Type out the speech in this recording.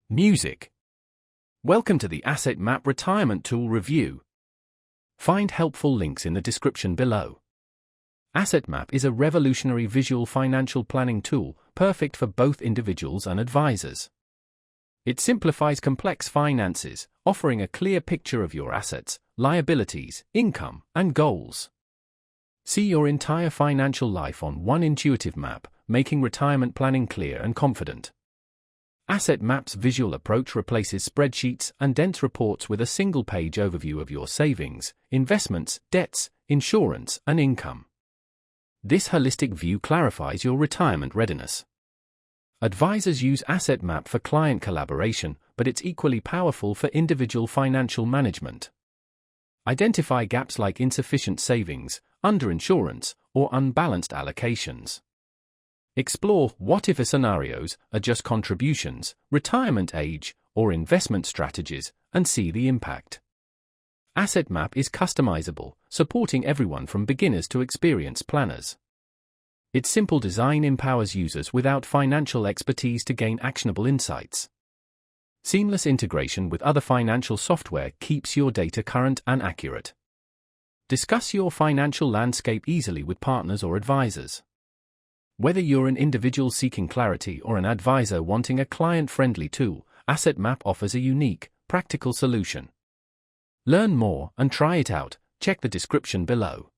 Music. Welcome to the Asset Map Retirement Tool Review. Find helpful links in the description below. Asset Map is a revolutionary visual financial planning tool, perfect for both individuals and advisors. It simplifies complex finances, offering a clear picture of your assets, liabilities, income, and goals. See your entire financial life on one intuitive map, making retirement planning clear and confident. Asset Map's visual approach replaces spreadsheets and dense reports with a single-page overview of your savings, investments, debts, insurance, and income. This holistic view clarifies your retirement readiness. Advisors use Asset Map for client collaboration, but it's equally powerful for individual financial management. Identify gaps like insufficient savings, underinsurance, or unbalanced allocations. Explore what-if scenarios, adjust contributions, retirement age, or investment strategies, and see the impact. Asset Map is customizable, supporting everyone from beginners to experienced planners. Its simple design empowers users without financial expertise to gain actionable insights. Seamless integration with other financial software keeps your data current and accurate. Discuss your financial landscape easily with partners or advisors. Whether you're an individual seeking clarity or an advisor wanting a client-friendly tool, Asset Map offers a unique, practical solution. Learn more and try it out. Check the description below.